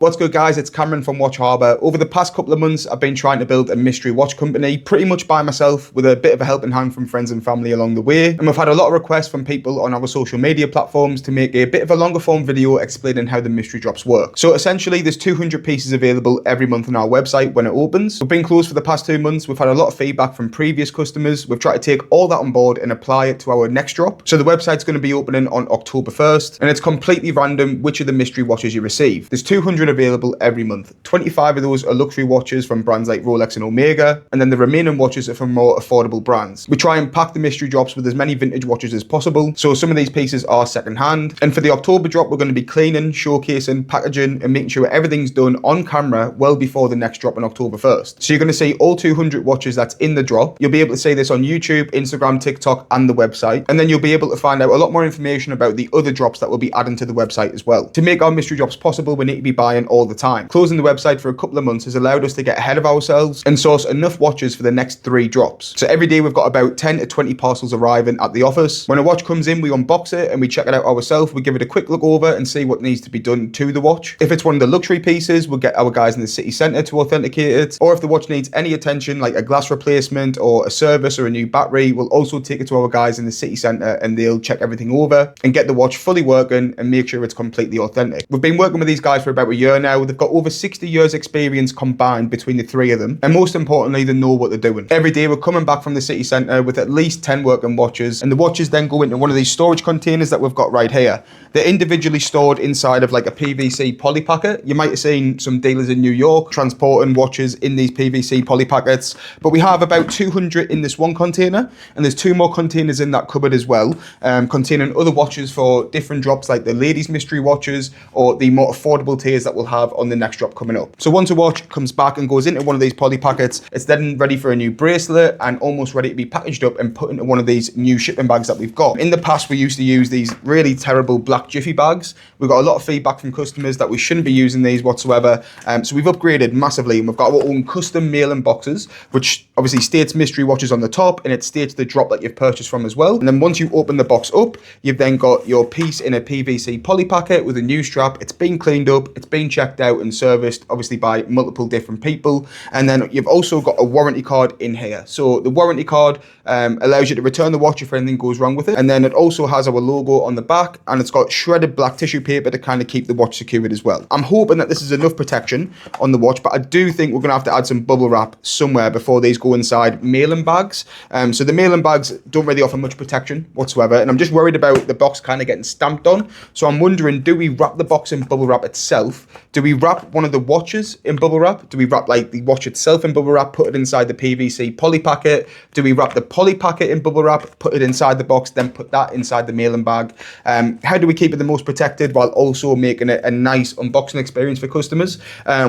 What's good, guys? It's Cameron from Watch Harbour. Over the past couple of months, I've been trying to build a mystery watch company pretty much by myself with a bit of a helping hand from friends and family along the way. And we've had a lot of requests from people on our social media platforms to make a bit of a longer form video explaining how the mystery drops work. So essentially, there's 200 pieces available every month on our website when it opens. We've been closed for the past 2 months. We've had a lot of feedback from previous customers. We've tried to take all that on board and apply it to our next drop. So the website's going to be opening on October 1st, and it's completely random which of the mystery watches you receive. There's 200 available every month. 25 of those are luxury watches from brands like Rolex and Omega, and then the remaining watches are from more affordable brands. We try and pack the mystery drops with as many vintage watches as possible, so some of these pieces are second hand. And for the October drop, we're going to be cleaning, showcasing, packaging, and making sure everything's done on camera well before the next drop on October 1st. So you're going to see all 200 watches that's in the drop. You'll be able to see this on YouTube, Instagram, TikTok, and the website. And then you'll be able to find out a lot more information about the other drops that we'll be adding to the website as well. To make our mystery drops possible, we need to be buying all the time. Closing the website for a couple of months has allowed us to get ahead of ourselves and source enough watches for the next 3 drops. So every day we've got about 10 to 20 parcels arriving at the office. When a watch comes in, we unbox it and we check it out ourselves. We give it a quick look over and see what needs to be done to the watch. If it's one of the luxury pieces, we'll get our guys in the city centre to authenticate it. Or if the watch needs any attention, like a glass replacement or a service or a new battery, we'll also take it to our guys in the city centre and they'll check everything over and get the watch fully working and make sure it's completely authentic. We've been working with these guys for about a year now. They've got over 60 years experience combined between the 3 of them, and most importantly, they know what they're doing. Every day we're coming back from the city centre with at least 10 working watches, and the watches then go into one of these storage containers that we've got right here. They're individually stored inside of like a PVC poly packet. You might have seen some dealers in New York transporting watches in these PVC poly packets, but we have about 200 in this one container, and there's 2 more containers in that cupboard as well, containing other watches for different drops like the ladies mystery watches or the more affordable tiers that we'll have on the next drop coming up. So once a watch comes back and goes into one of these poly packets, it's then ready for a new bracelet and almost ready to be packaged up and put into one of these new shipping bags that we've got. In the past, we used to use these really terrible black jiffy bags. We've got a lot of feedback from customers that we shouldn't be using these whatsoever. So we've upgraded massively, and we've got our own custom mailing boxes, which obviously states mystery watches on the top, and it states the drop that you've purchased from as well. And then once you open the box up, you've then got your piece in a PVC poly packet with a new strap. It's been cleaned up, it's been checked out and serviced, obviously by multiple different people. And then you've also got a warranty card in here. So the warranty card allows you to return the watch if anything goes wrong with it. And then it also has our logo on the back, and it's got shredded black tissue paper to kind of keep the watch secured as well. I'm hoping that this is enough protection on the watch, but I do think we're going to have to add some bubble wrap somewhere before these go inside mailing bags. So the mailing bags don't really offer much protection whatsoever, and I'm just worried about the box kind of getting stamped on. So I'm wondering, do we wrap the box in bubble wrap itself? Do we wrap one of the watches in bubble wrap? Do we wrap like the watch itself in bubble wrap, put it inside the PVC poly packet? Do we wrap the poly packet in bubble wrap, put it inside the box, then put that inside the mailing bag? How do we keep it the most protected while also making it a nice unboxing experience for customers?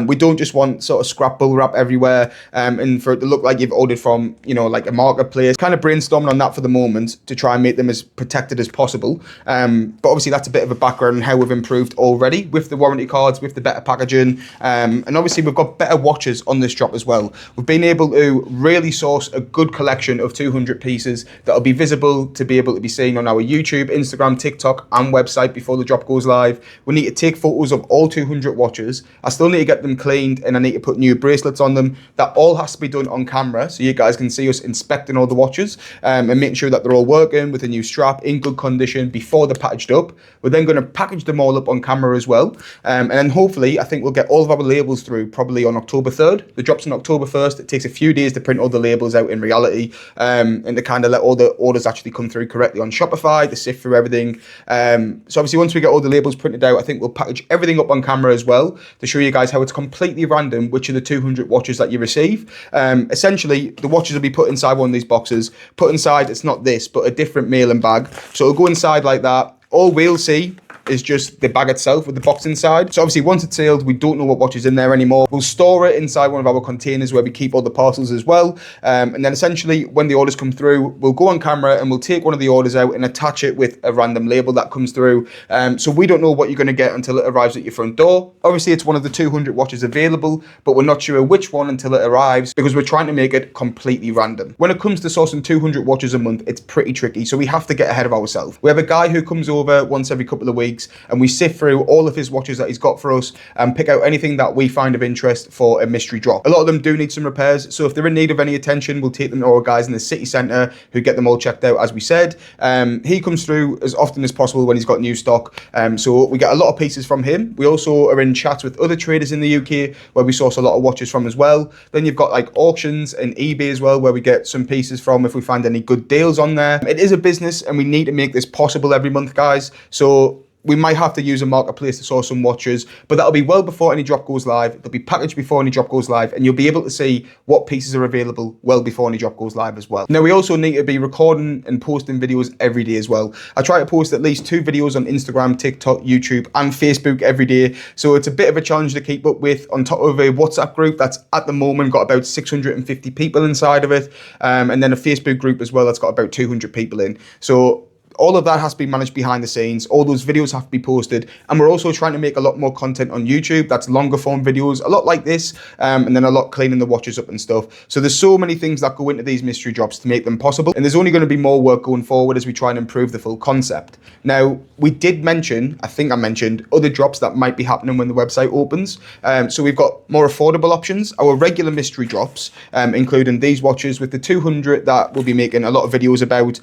We don't just want sort of scrap bubble wrap everywhere and for it to look like you've ordered from, you know, like a marketplace. Kind of brainstorming on that for the moment to try and make them as protected as possible. But obviously that's a bit of a background on how we've improved already with the warranty cards, with the better packaging, and obviously we've got better watches on this drop as well. We've been able to really source a good collection of 200 pieces that'll be visible to be able to be seen on our YouTube, Instagram, TikTok, and website before the drop goes live. We need to take photos of all 200 watches. I still need to get them cleaned, and I need to put new bracelets on them. That all has to be done on camera so you guys can see us inspecting all the watches and making sure that they're all working with a new strap in good condition before they're packaged up. We're then going to package them all up on camera as well, and then hopefully I think we'll get all of our labels through probably on October 3rd. The drop's on October 1st. It takes a few days to print all the labels out in reality, and to kind of let all the orders actually come through correctly on Shopify, to sift through everything. So obviously once we get all the labels printed out, I think we'll package everything up on camera as well to show you guys how it's completely random which of the 200 watches that you receive. Essentially, the watches will be put inside one of these boxes. Put inside, it's not this, but a different mailing bag. So it'll go inside like that. All we'll see is just the bag itself with the box inside. So obviously once it's sealed, we don't know what watch is in there anymore. We'll store it inside one of our containers where we keep all the parcels as well. And then essentially when the orders come through, we'll go on camera and we'll take one of the orders out and attach it with a random label that comes through. So we don't know what you're going to get until it arrives at your front door. Obviously it's one of the 200 watches available, but we're not sure which one until it arrives because we're trying to make it completely random. When it comes to sourcing 200 watches a month, it's pretty tricky. So we have to get ahead of ourselves. We have a guy who comes over once every couple of weeks weeks, and we sift through all of his watches that he's got for us and pick out anything that we find of interest for a mystery drop. A lot of them do need some repairs, so if they're in need of any attention, we'll take them to our guys in the city centre who get them all checked out, as we said. He comes through as often as possible when he's got new stock, so we get a lot of pieces from him. We also are in chats with other traders in the UK where we source a lot of watches from as well. Then you've got like auctions and eBay as well, where we get some pieces from if we find any good deals on there. It is a business and we need to make this possible every month, guys, so we might have to use a marketplace to source some watches, but that'll be well before any drop goes live. They'll be packaged before any drop goes live, and you'll be able to see what pieces are available well before any drop goes live as well. Now, we also need to be recording and posting videos every day as well. I try to post at least 2 videos on Instagram, TikTok, YouTube, and Facebook every day, so it's a bit of a challenge to keep up with, on top of a WhatsApp group that's at the moment got about 650 people inside of it, and then a Facebook group as well that's got about 200 people in. So all of that has to be managed behind the scenes. All those videos have to be posted. And we're also trying to make a lot more content on YouTube. That's longer form videos, a lot like this, and then a lot cleaning the watches up and stuff. So there's so many things that go into these mystery drops to make them possible. And there's only going to be more work going forward as we try and improve the full concept. Now, we did mention, I think I mentioned, other drops that might be happening when the website opens. So we've got more affordable options. Our regular mystery drops, including these watches with the 200 that we'll be making a lot of videos about.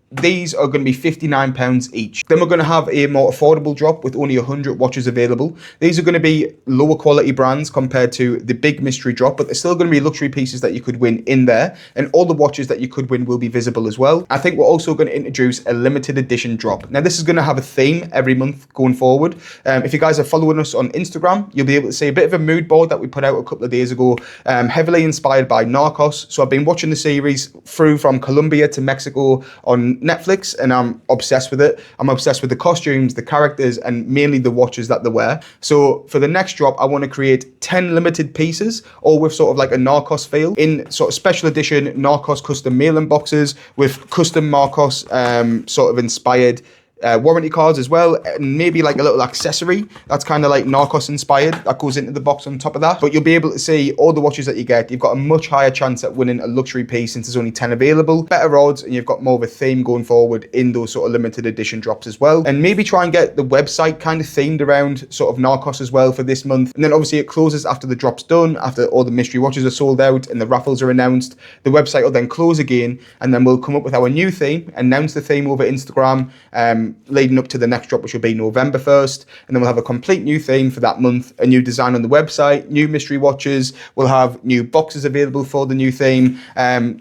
These are going to be £59 each. Then we're going to have a more affordable drop with only 100 watches available. These are going to be lower quality brands compared to the big mystery drop, but they're still going to be luxury pieces that you could win in there, and all the watches that you could win will be visible as well. I think we're also going to introduce a limited edition drop. Now, this is going to have a theme every month going forward. If you guys are following us on Instagram, you'll be able to see a bit of a mood board that we put out a couple of days ago, heavily inspired by Narcos. So I've been watching the series through from Colombia to Mexico on Netflix, and I'm obsessed with it. I'm obsessed with the costumes, the characters, and mainly the watches that they wear. So for the next drop, I want to create 10 limited pieces, all with sort of like a Narcos feel, in sort of special edition Narcos custom mailing boxes with custom Narcos sort of inspired warranty cards as well, and maybe like a little accessory that's kind of like Narcos inspired that goes into the box on top of that. But you'll be able to see all the watches that you get. You've got a much higher chance at winning a luxury piece since there's only 10 available, better odds, and you've got more of a theme going forward in those sort of limited edition drops as well. And maybe try and get the website kind of themed around sort of Narcos as well for this month. And then obviously it closes after the drop's done, after all the mystery watches are sold out and the raffles are announced. The website will then close again, and then we'll come up with our new theme, announce the theme over Instagram, leading up to the next drop, which will be November 1st, and then we'll have a complete new theme for that month, a new design on the website, new mystery watches, we'll have new boxes available for the new theme,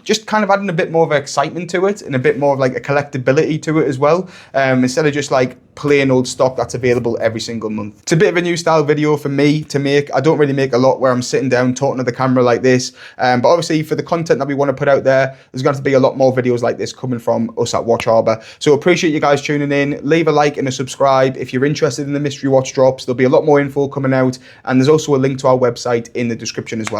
just kind of adding a bit more of excitement to it and a bit more of like a collectability to it as well, instead of just like plain old stock that's available every single month. It's a bit of a new style video for me to make. I don't really make a lot where I'm sitting down talking to the camera like this, but obviously for the content that we want to put out there, there's going to be a lot more videos like this coming from us at Watch Harbour. So appreciate you guys tuning in. Leave a like and a subscribe if you're interested in the mystery watch drops. There'll be a lot more info coming out, and there's also a link to our website in the description as well.